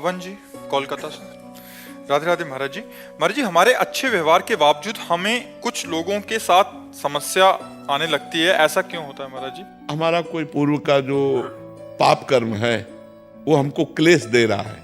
पवन जी, कोलकाता से। राधे राधे महाराज जी। महाराज जी, हमारे अच्छे व्यवहार के बावजूद हमें कुछ लोगों के साथ समस्या आने लगती है, ऐसा क्यों होता है महाराज जी? हमारा कोई पूर्व का जो पाप कर्म है वो हमको क्लेश दे रहा है।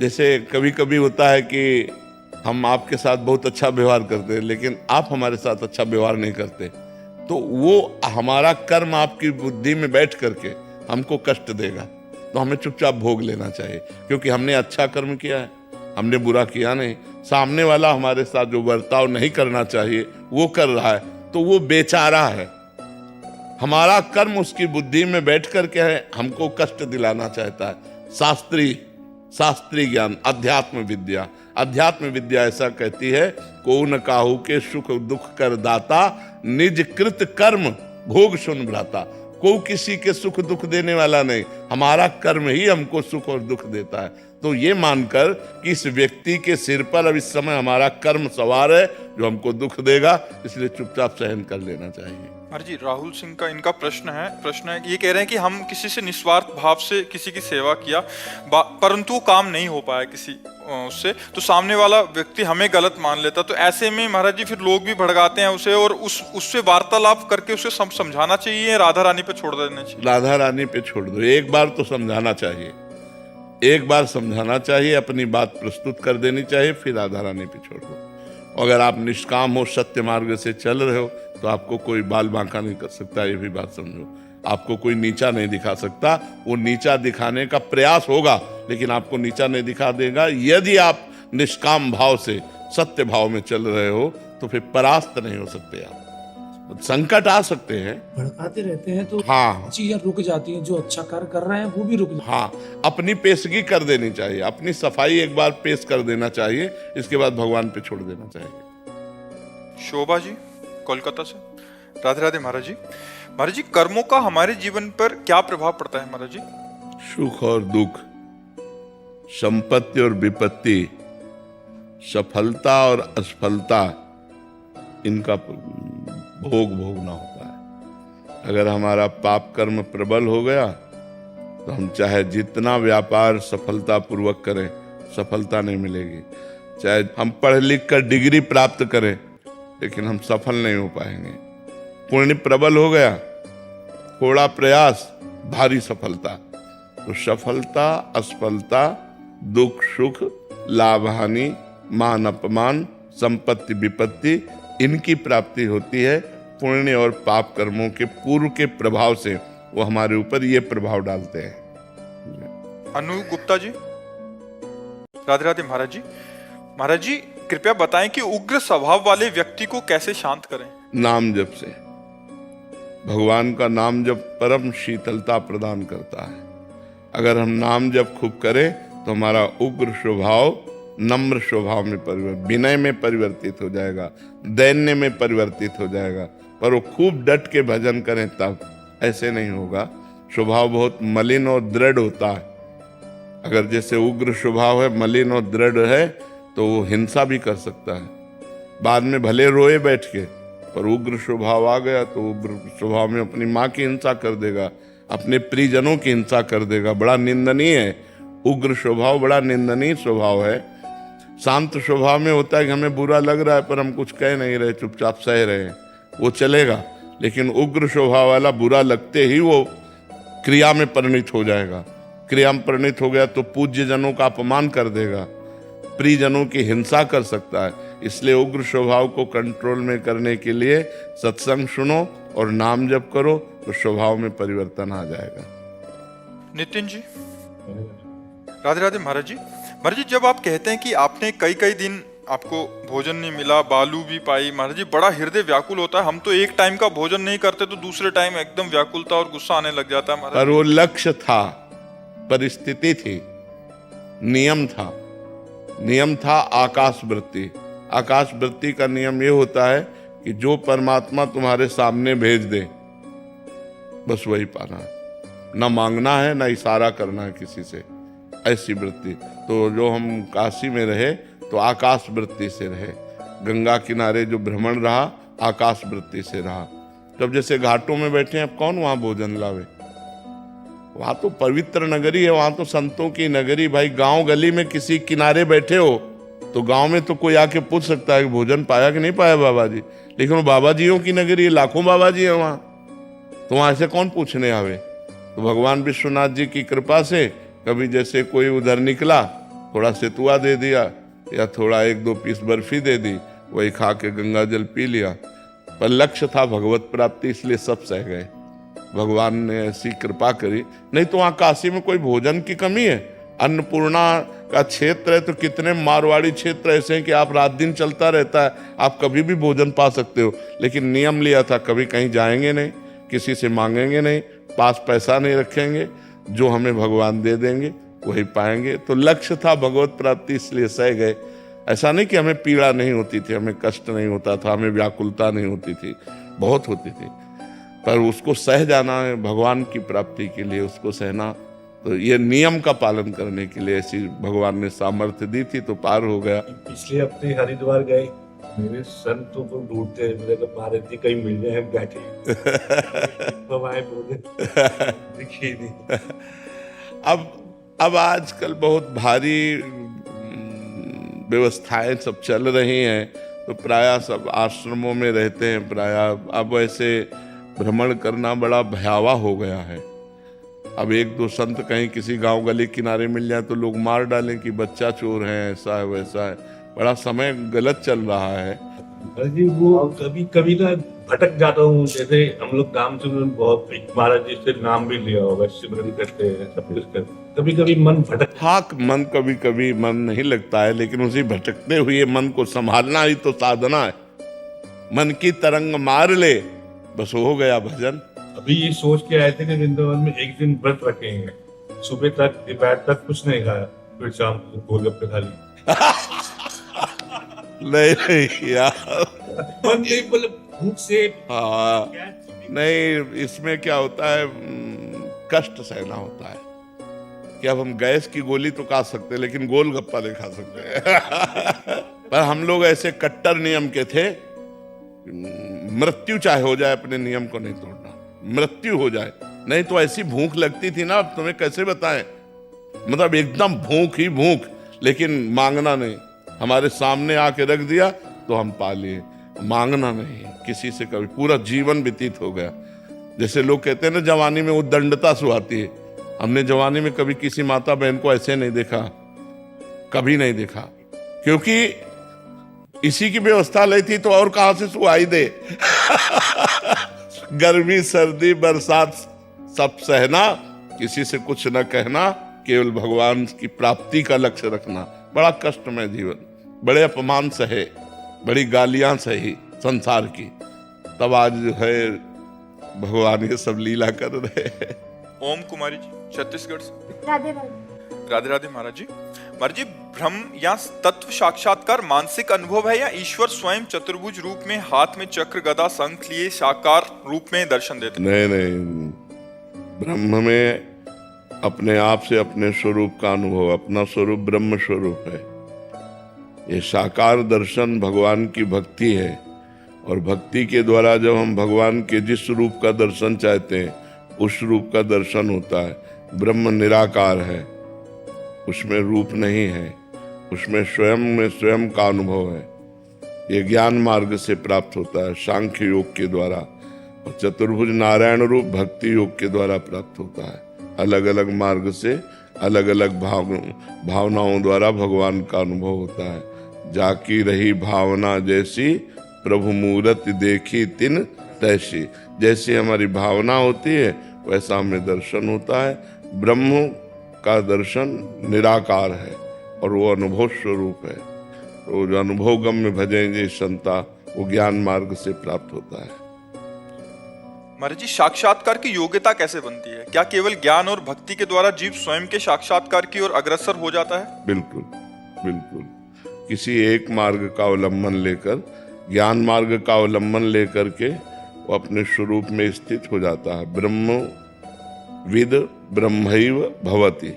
जैसे कभी कभी होता है कि हम आपके साथ बहुत अच्छा व्यवहार करते हैं लेकिन आप हमारे साथ अच्छा व्यवहार नहीं करते, तो वो हमारा कर्म आपकी बुद्धि में बैठ करके हमको कष्ट देगा, तो हमें चुपचाप भोग लेना चाहिए, क्योंकि हमने अच्छा कर्म किया है, हमने बुरा किया नहीं। सामने वाला हमारे साथ जो बर्ताव नहीं करना चाहिए वो कर रहा है, तो वो बेचारा है। हमारा कर्म उसकी बुद्धि में बैठ करके है हमको कष्ट दिलाना चाहता है। शास्त्रीय ज्ञान, अध्यात्म विद्या ऐसा कहती है, को न काहू के सुख दुख कर दाता, निज कृत कर्म भोग सुन भ्राता। को किसी के सुख दुख देने वाला नहीं, हमारा कर्म ही हमको सुख और दुख देता है। तो ये मानकर कि इस व्यक्ति के सिर पर अब इस समय हमारा कर्म सवार है जो हमको दुख देगा, इसलिए चुपचाप सहन कर लेना चाहिए। महाराज जी, राहुल सिंह का इनका प्रश्न है ये कह रहे हैं कि हम किसी से निस्वार्थ भाव से किसी की सेवा किया, परंतु वो काम नहीं हो पाया किसी उससे, तो सामने वाला व्यक्ति हमें गलत मान लेता, तो ऐसे में महाराज जी फिर लोग भी भड़काते हैं उसे, और उससे वार्तालाप करके उसे समझाना चाहिए, राधा रानी पे छोड़ देना चाहिए? राधा रानी पे छोड़ दो, एक बार तो समझाना चाहिए, एक बार समझाना चाहिए, अपनी बात प्रस्तुत कर देनी चाहिए, फिर राधा रानी पे छोड़ दो। अगर आप निष्काम हो, सत्य मार्ग से चल रहे हो, तो आपको कोई बाल बांका नहीं कर सकता, ये भी बात समझो। आपको कोई नीचा नहीं दिखा सकता, वो नीचा दिखाने का प्रयास होगा लेकिन आपको नीचा नहीं दिखा देगा। यदि आप निष्काम भाव से सत्य भाव में चल रहे हो तो फिर परास्त नहीं हो सकते आप। संकट आ सकते हैं, भड़काते रहते हैं तो हाँ, चीजें रुक जाती हैं, जो अच्छा कार्य कर रहे हैं वो भी रुक जाते हैं। हाँ, अपनी पेशगी कर देनी चाहिए, अपनी सफाई एक बार पेश कर देना चाहिए, इसके बाद भगवान पे छोड़ देना चाहिए। शोभा जी, कोलकाता से। राधे राधे महाराज जी। महाराज जी, कर्मों का हमारे जीवन पर क्या प्रभाव पड़ता है महाराज जी? सुख और दुख, संपत्ति और विपत्ति, सफलता और असफलता, इनका भोग भोगना होता है। अगर हमारा पाप कर्म प्रबल हो गया तो हम चाहे जितना व्यापार सफलता पूर्वक करें, सफलता नहीं मिलेगी। चाहे हम पढ़ लिख कर डिग्री प्राप्त करें लेकिन हम सफल नहीं हो पाएंगे। पुण्य प्रबल हो गया, थोड़ा प्रयास, भारी सफलता। तो सफलता, असफलता, दुख सुख, लाभ हानि, मान अपमान, संपत्ति विपत्ति, इनकी प्राप्ति होती है पुण्य और पाप कर्मों के पूर्व के प्रभाव से। वो हमारे ऊपर ये प्रभाव डालते हैं। अनु गुप्ता जी। राधे राधे महाराज जी। महाराज जी, कृपया बताएं कि उग्र स्वभाव वाले व्यक्ति को कैसे शांत करें? नाम जप से। भगवान का नाम जप परम शीतलता प्रदान करता है। अगर हम नाम जप खूब करें तो हमारा उग्र स्वभाव नम्र स्वभाव में विनय में परिवर्तित हो जाएगा, दैन्य में परिवर्तित हो जाएगा। पर वो खूब डट के भजन करें तब, ऐसे नहीं होगा। स्वभाव बहुत मलिन और दृढ़ होता है। अगर जैसे उग्र स्वभाव है, मलिन और दृढ़ है, तो वो हिंसा भी कर सकता है। बाद में भले रोए बैठ के, पर उग्र स्वभाव आ गया तो उग्र स्वभाव में अपनी माँ की हिंसा कर देगा, अपने प्रियजनों की हिंसा कर देगा। बड़ा निंदनीय है उग्र स्वभाव, बड़ा निंदनीय स्वभाव है। शांत स्वभाव में होता है कि हमें बुरा लग रहा है पर हम कुछ कह नहीं रहे, चुपचाप सह रहे हैं, वो चलेगा। लेकिन उग्र स्वभाव वाला बुरा लगते ही वो क्रिया में परिणित हो जाएगा। क्रिया में परिणित हो गया तो पूज्य जनों का अपमान कर देगा, प्रियजनों की हिंसा कर सकता है। इसलिए उग्र स्वभाव को कंट्रोल में करने के लिए सत्संग सुनो और नाम जप करो तो स्वभाव में परिवर्तन आ जाएगा। नितिन जी। राधे राधे महाराज जी। महाराज जी, जब आप कहते हैं कि आपने कई दिन आपको भोजन नहीं मिला, बालू भी पाई, महाराज जी बड़ा हृदय व्याकुल होता है। हम तो एक टाइम का भोजन नहीं करते तो दूसरे टाइम एकदम व्याकुलता और गुस्सा आने लग जाता है महाराज। पर वो लक्ष्य था, परिस्थिति थी, नियम था आकाश वृत्ति। आकाश वृत्ति का नियम ये होता है कि जो परमात्मा तुम्हारे सामने भेज दे बस वही पाना है, न मांगना है न इशारा करना है किसी से, ऐसी वृत्ति। तो जो हम काशी में रहे तो आकाश वृत्ति से रहे, गंगा किनारे जो भ्रमण रहा आकाश वृत्ति से रहा। तब जैसे घाटों में बैठे हैं, अब कौन वहां भोजन लावे? वहां तो पवित्र नगरी है, वहां तो संतों की नगरी। भाई गांव गली में किसी किनारे बैठे हो तो गांव में तो कोई आके पूछ सकता है कि भोजन पाया कि नहीं पाया बाबा जी, लेकिन वो बाबा जियों की नगरी है, लाखों बाबा जी है वहां, तो वहां से कौन पूछने आवे। तो भगवान विश्वनाथ जी की कृपा से कभी जैसे कोई उधर निकला, थोड़ा सेतुआ दे दिया या थोड़ा 1-2 पीस बर्फी दे दी, वही खा के गंगा जल पी लिया। पर लक्ष्य था भगवत प्राप्ति, इसलिए सब सह गए। भगवान ने ऐसी कृपा करी, नहीं तो वहां काशी में कोई भोजन की कमी है। अन्नपूर्णा का क्षेत्र है तो कितने मारवाड़ी क्षेत्र ऐसे हैं कि आप रात दिन चलता रहता है, आप कभी भी भोजन पा सकते हो। लेकिन नियम लिया था, कभी कहीं जाएंगे नहीं, किसी से मांगेंगे नहीं, पास पैसा नहीं रखेंगे, जो हमें भगवान दे देंगे वही पाएंगे। तो लक्ष्य था भगवत प्राप्ति, इसलिए सह गए। ऐसा नहीं कि हमें पीड़ा नहीं होती थी, हमें कष्ट नहीं होता था, हमें व्याकुलता नहीं होती थी, बहुत होती थी, पर उसको सह जाना है भगवान की प्राप्ति के लिए, उसको सहना। तो ये नियम का पालन करने के लिए ऐसी भगवान ने सामर्थ्य दी थी, तो पार हो गया। पिछले हफ्ते हरिद्वार गए, मेरे संतों को ढूंढते हैं, मेरे को भारत जी कहीं मिल जाए, बैठे हमारे बोले दिखी नहीं। अब आजकल बहुत भारी व्यवस्थाएं सब चल रही हैं, तो प्रायः सब आश्रमों में रहते हैं। प्रायः अब ऐसे भ्रमण करना बड़ा भयावह हो गया है। अब 1-2 संत कहीं किसी गांव गली किनारे मिल जाए तो लोग मार डालें कि बच्चा चोर है, ऐसा है वैसा है। बड़ा समय गलत चल रहा है। जी वो कभी कभी ना भटक जाता हूँ। जैसे हम लोग नाम सिमरन बहुत, महाराज जी से नाम भी लिया होगा, सिमरन करते हैं, सब कुछ करते, कभी कभी मन भटक। हाँ, मन कभी कभी मन नहीं लगता है, लेकिन उसी भटकते हुए मन को संभालना ही तो साधना है। मन की तरंग मार ले, बस हो गया भजन। अभी ये सोच के आए थे कि वृंदावन में एक दिन व्रत रखेंगे, सुबह तक दोपहर तक कुछ नहीं खाया, फिर शाम को गोलगप्पे खा लिए। नहीं यार, मतलब भूख से। हाँ, नहीं, इसमें क्या होता है, कष्ट सहना होता है कि अब हम गैस की गोली तो खा सकते हैं, लेकिन गोलगप्पा नहीं खा सकते। पर हम लोग ऐसे कट्टर नियम के थे, मृत्यु चाहे हो जाए अपने नियम को नहीं तोड़ना, मृत्यु हो जाए। नहीं तो ऐसी भूख लगती थी ना, अब तुम्हें कैसे बताएं, मतलब एकदम भूख ही भूख, लेकिन मांगना नहीं। हमारे सामने आके रख दिया तो हम पा लिए, मांगना नहीं किसी से कभी। पूरा जीवन व्यतीत हो गया। जैसे लोग कहते हैं ना जवानी में उद्दंडता सुहाती है, हमने जवानी में कभी किसी माता बहन को ऐसे नहीं देखा, कभी नहीं देखा, क्योंकि इसी की व्यवस्था ली थी, तो और कहां से सुहाई दे। गर्मी सर्दी बरसात सब सहना, किसी से कुछ न कहना, केवल भगवान की प्राप्ति का लक्ष्य रखना। बड़ा कष्टमय जीवन, बड़े अपमान सहे, बड़ी गालियां सही संसार की, तब आज है भगवान ये सब लीला कर रहे हैं। ओम कुमारी जी, छत्तीसगढ़ से। राधे राधे। राधे राधे महाराज जी। महाराज जी, ब्रह्म या तत्व साक्षात्कार मानसिक अनुभव है या ईश्वर स्वयं चतुर्भुज रूप में हाथ में चक्र गदा शंख लिए साकार रूप में दर्शन देते? नहीं, ब्रह्म में अपने आप से अपने स्वरूप का अनुभव, अपना स्वरूप ब्रह्म स्वरूप है। ये साकार दर्शन भगवान की भक्ति है, और भक्ति के द्वारा जब हम भगवान के जिस रूप का दर्शन चाहते हैं उस रूप का दर्शन होता है। ब्रह्म निराकार है, उसमें रूप नहीं है, उसमें स्वयं का अनुभव है। ये ज्ञान मार्ग से प्राप्त होता है, सांख्य योग के द्वारा, और चतुर्भुज नारायण रूप भक्ति योग के द्वारा प्राप्त होता है। अलग अलग मार्ग से अलग अलग भावनाओं द्वारा भगवान का अनुभव होता है। जाकी रही भावना जैसी, प्रभु मूरत देखी तिन तैसी। जैसी हमारी भावना होती है वैसा हमें दर्शन होता है। ब्रह्म का दर्शन निराकार है और वो अनुभव स्वरूप है। तो जो अनुभव गम्य भजेंगे संता, वो ज्ञान मार्ग से प्राप्त होता है। महाराज जी, साक्षात्कार की योग्यता कैसे बनती है? क्या केवल ज्ञान और भक्ति के द्वारा जीव स्वयं के साक्षात्कार की ओर अग्रसर हो जाता है? बिल्कुल बिल्कुल। किसी एक मार्ग का अवलंबन लेकर, ज्ञान मार्ग का अवलंबन लेकर के वो अपने स्वरूप में स्थित हो जाता है। ब्रह्म विद ब्रह्मैव भवति।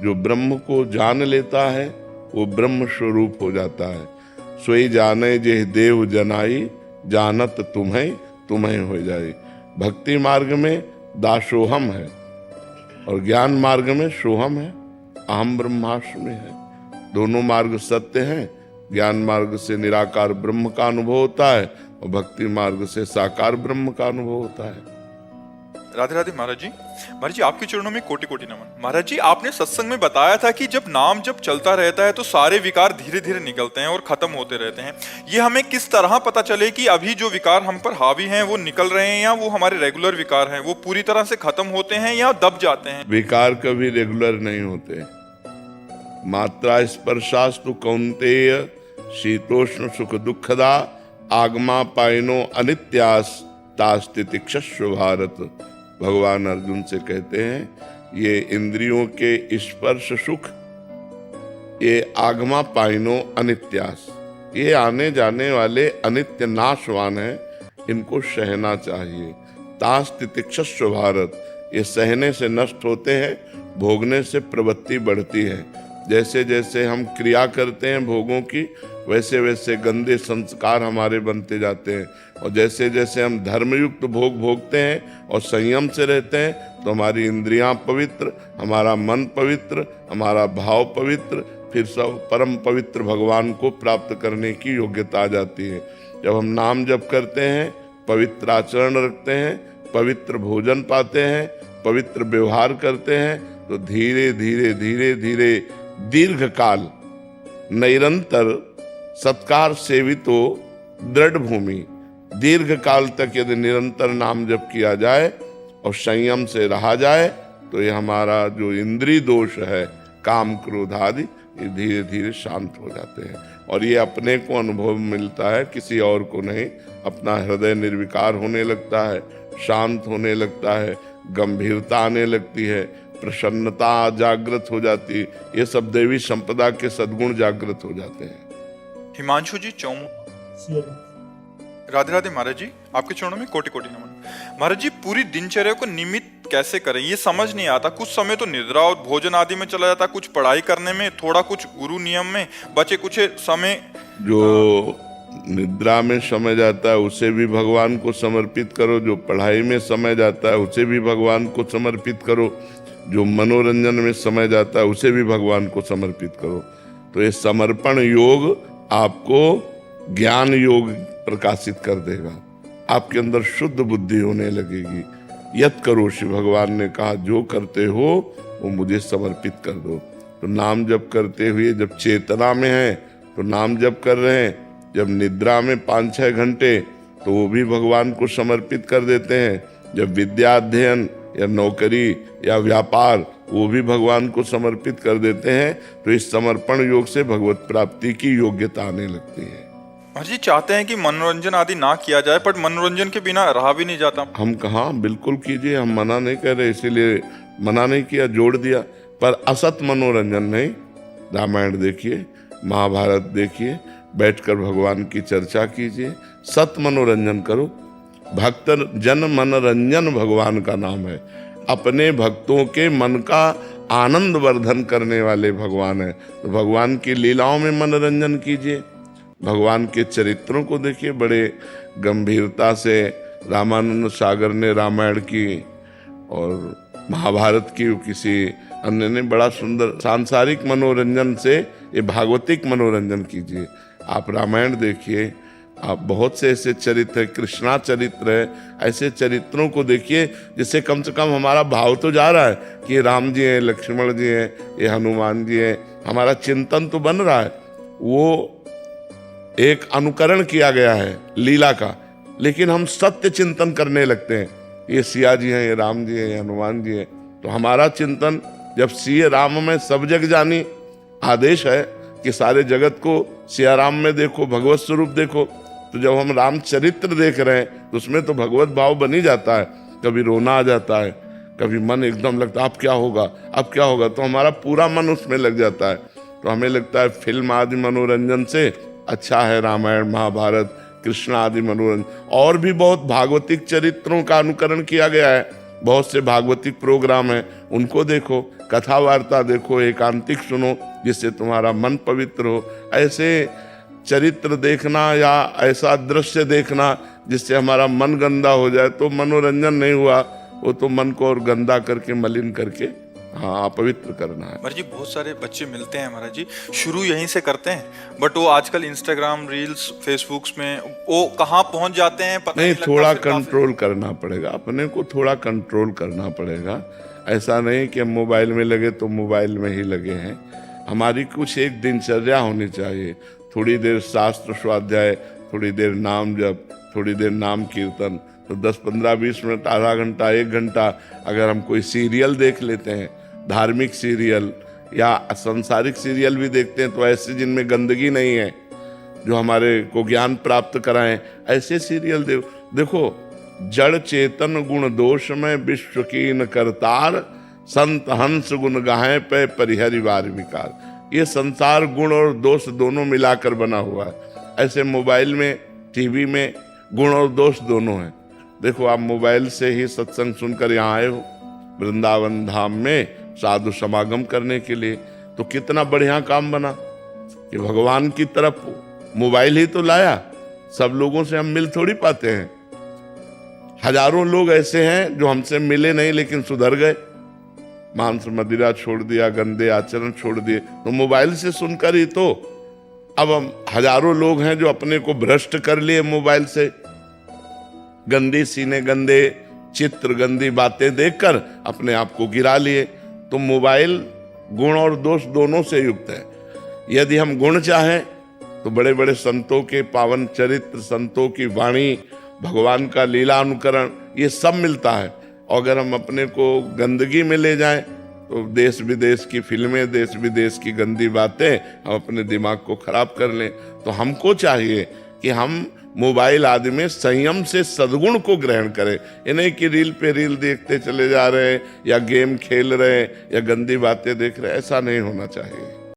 जो ब्रह्म को जान लेता है वो ब्रह्म स्वरूप हो जाता है। सोई जाने जे देव जनाई, जानत तुम्हें तुम्हें हो जाए। भक्ति मार्ग में दासोहम है, और ज्ञान मार्ग में सोहम है, अहम ब्रह्मास्मि है। दोनों मार्ग सत्य हैं। ज्ञान मार्ग से निराकार ब्रह्म का अनुभव होता है और भक्ति मार्ग से साकार ब्रह्म का अनुभव होता है। राधे राधे महाराज जी। महाराज जी आपके चरणों में कोटि कोटि नमन। महाराज जी आपने सत्संग में बताया था कि जब नाम जब चलता रहता है तो सारे विकार धीरे धीरे निकलते हैं और खत्म होते रहते हैं। ये हमें किस तरह पता चले कि अभी जो विकार हम पर हावी हैं वो निकल रहे हैं, या वो हमारे रेगुलर विकार हैं वो पूरी तरह से खत्म होते हैं या दब जाते हैं? विकार कभी रेगुलर नहीं होते। मात्रा स्पर्शास्तु कौन्तेय शीतोष्ण सुख दुखदा आगमा पायनो अनित्यास तास्तितिक्षस्व भारत। भगवान अर्जुन से कहते हैं ये इंद्रियों के स्पर्श सुख, ये आगमा पायनो अनित्यास, ये आने जाने वाले अनित्य नाशवान है, इनको सहना चाहिए। तास्तितिक्षस्व भारत, ये सहने से नष्ट होते हैं, भोगने से प्रवृत्ति बढ़ती है। जैसे जैसे हम क्रिया करते हैं भोगों की, वैसे वैसे गंदे संस्कार हमारे बनते जाते हैं। और जैसे जैसे हम धर्मयुक्त भोग भोगते हैं और संयम से रहते हैं तो हमारी इंद्रियां पवित्र, हमारा मन पवित्र, हमारा भाव पवित्र, फिर सब परम पवित्र भगवान को प्राप्त करने की योग्यता आ जाती है। जब हम नाम जप करते हैं, पवित्र आचरण रखते हैं, पवित्र भोजन पाते हैं, पवित्र व्यवहार करते हैं, तो धीरे धीरे धीरे धीरे दीर्घ काल निरंतर सत्कार सेवितो दृढ़ भूमि, दीर्घ काल तक यदि निरंतर नाम जप किया जाए और संयम से रहा जाए तो ये हमारा जो इंद्रिय दोष है, काम क्रोध आदि, ये धीरे धीरे शांत हो जाते हैं। और ये अपने को अनुभव मिलता है, किसी और को नहीं। अपना हृदय निर्विकार होने लगता है, शांत होने लगता है, गंभीरता आने लगती है, प्रसन्नता जागृत हो जाती है। ये सब देवी संपदा के सद्गुण जागृत हो जाते हैं। हिमांशु जी चौमू। राधे राधे महाराज जी, आपके चरणों में कोटि कोटि नमन। महाराज जी पूरी दिनचर्या को नियमित कैसे करें, ये समझ नहीं आता। कुछ समय तो निद्रा और भोजन आदि में चला जाता, कुछ पढ़ाई करने में, थोड़ा कुछ गुरु नियम में, बचे कुछ समय जो निद्रा में समय जाता है उसे भी भगवान को समर्पित करो, जो पढ़ाई में समय जाता है उसे भी भगवान को समर्पित करो, जो मनोरंजन में समय जाता है उसे भी भगवान को समर्पित करो। तो ये समर्पण योग आपको ज्ञान योग प्रकाशित कर देगा। आपके अंदर शुद्ध बुद्धि होने लगेगी। यत करो, श्री भगवान ने कहा, जो करते हो वो मुझे समर्पित कर दो। तो नाम जप करते हुए जब चेतना में है तो नाम जप कर रहे हैं, जब निद्रा में 5-6 घंटे तो वो भी भगवान को समर्पित कर देते हैं, जब विद्या अध्ययन या नौकरी या व्यापार वो भी भगवान को समर्पित कर देते हैं। तो इस समर्पण योग से भगवत प्राप्ति की योग्यता आने लगती है। जी चाहते हैं कि मनोरंजन आदि ना किया जाए, पर मनोरंजन के बिना रहा भी नहीं जाता। हम कहाँ, बिल्कुल कीजिए, हम मना नहीं कर रहे, इसीलिए मना नहीं किया, जोड़ दिया। पर असत मनोरंजन नहीं। रामायण देखिए, महाभारत देखिए, बैठकर भगवान की चर्चा कीजिए, सत मनोरंजन करो। भक्त जन मनोरंजन भगवान का नाम है। अपने भक्तों के मन का आनंद वर्धन करने वाले भगवान है। तो भगवान की लीलाओं में मनोरंजन कीजिए, भगवान के चरित्रों को देखिए। बड़े गंभीरता से रामानंद सागर ने रामायण की और महाभारत की, किसी अन्य ने बड़ा सुंदर सांसारिक मनोरंजन से ये भागवतिक मनोरंजन कीजिए। आप रामायण देखिए, आप बहुत से ऐसे चरित्र है, कृष्णा चरित्र है, ऐसे चरित्रों को देखिए जिससे कम से कम हमारा भाव तो जा रहा है कि ये राम जी हैं, लक्ष्मण जी हैं, ये हनुमान जी हैं, हमारा चिंतन तो बन रहा है। वो एक अनुकरण किया गया है लीला का, लेकिन हम सत्य चिंतन करने लगते हैं, ये सिया जी हैं, ये राम जी हैं, ये हनुमान जी हैं। तो हमारा चिंतन, जब सिया राम में सब जग जानी आदेश है कि सारे जगत को सिया राम में देखो, भगवत स्वरूप देखो, तो जब हम रामचरित्र देख रहे हैं तो उसमें तो भगवत भाव बन ही जाता है। कभी रोना आ जाता है, कभी मन एकदम लगता है अब क्या होगा, अब क्या होगा, तो हमारा पूरा मन उसमें लग जाता है। तो हमें लगता है फिल्म आदि मनोरंजन से अच्छा है रामायण, महाभारत, कृष्ण आदि मनोरंजन। और भी बहुत भागवतिक चरित्रों का अनुकरण किया गया है, बहुत से भागवतिक प्रोग्राम हैं, उनको देखो, कथा वार्ता देखो, एकांतिक सुनो, जिससे तुम्हारा मन पवित्र हो। ऐसे चरित्र देखना या ऐसा दृश्य देखना जिससे हमारा मन गंदा हो जाए तो मनोरंजन नहीं हुआ, वो तो मन को और गंदा करके मलिन करके हाँ अपवित्र करना है। महाराज जी बहुत सारे बच्चे मिलते हैं महाराज जी, शुरू यहीं से करते हैं बट वो आजकल इंस्टाग्राम रील्स फेसबुक्स में वो कहाँ पहुंच जाते हैं पता नहीं, लगता, थोड़ा फिर काफी- कंट्रोल करना पड़ेगा, अपने को थोड़ा कंट्रोल करना पड़ेगा। ऐसा नहीं कि हम मोबाइल में लगे तो मोबाइल में ही लगे हैं। हमारी कुछ एक दिनचर्या होनी चाहिए, थोड़ी देर शास्त्र स्वाध्याय, थोड़ी देर नाम जप, थोड़ी देर नाम कीर्तन, तो 10, 15, 20 मिनट, आधा घंटा, 1 घंटा अगर हम कोई सीरियल देख लेते हैं, धार्मिक सीरियल या सांसारिक सीरियल भी देखते हैं, तो ऐसे जिनमें गंदगी नहीं है, जो हमारे को ज्ञान प्राप्त कराएं, ऐसे सीरियल देखो। जड़ चेतन गुण दोष में विश्व कीन करतार, संत हंस गुण गाहें पे परिहरिवार विकार। ये संसार गुण और दोष दोनों मिलाकर बना हुआ है। ऐसे मोबाइल में, टीवी में गुण और दोष दोनों हैं। देखो, आप मोबाइल से ही सत्संग सुनकर यहाँ आए हो वृंदावन धाम में साधु समागम करने के लिए, तो कितना बढ़िया काम बना कि भगवान की तरफ मोबाइल ही तो लाया। सब लोगों से हम मिल थोड़ी पाते हैं। हजारों लोग ऐसे हैं जो हमसे मिले नहीं लेकिन सुधर गए, मांस मदिरा छोड़ दिया, गंदे आचरण छोड़ दिए, तो मोबाइल से सुनकर ही तो। अब हम हजारों लोग हैं जो अपने को भ्रष्ट कर लिए मोबाइल से, गंदी सीने, गंदे चित्र, गंदी बातें देखकर अपने आप को गिरा लिए। तो मोबाइल गुण और दोष दोनों से युक्त है। यदि हम गुण चाहें तो बड़े बड़े संतों के पावन चरित्र, संतों की वाणी, भगवान का लीला अनुकरण, ये सब मिलता है। और अगर हम अपने को गंदगी में ले जाएं तो देश विदेश की फिल्में, देश विदेश की गंदी बातें हम अपने दिमाग को खराब कर लें। तो हमको चाहिए कि हम मोबाइल आदि में संयम से सद्गुण को ग्रहण करें। ये नहीं कि रील पे रील देखते चले जा रहे हैं या गेम खेल रहे हैं या गंदी बातें देख रहे हैं, ऐसा नहीं होना चाहिए।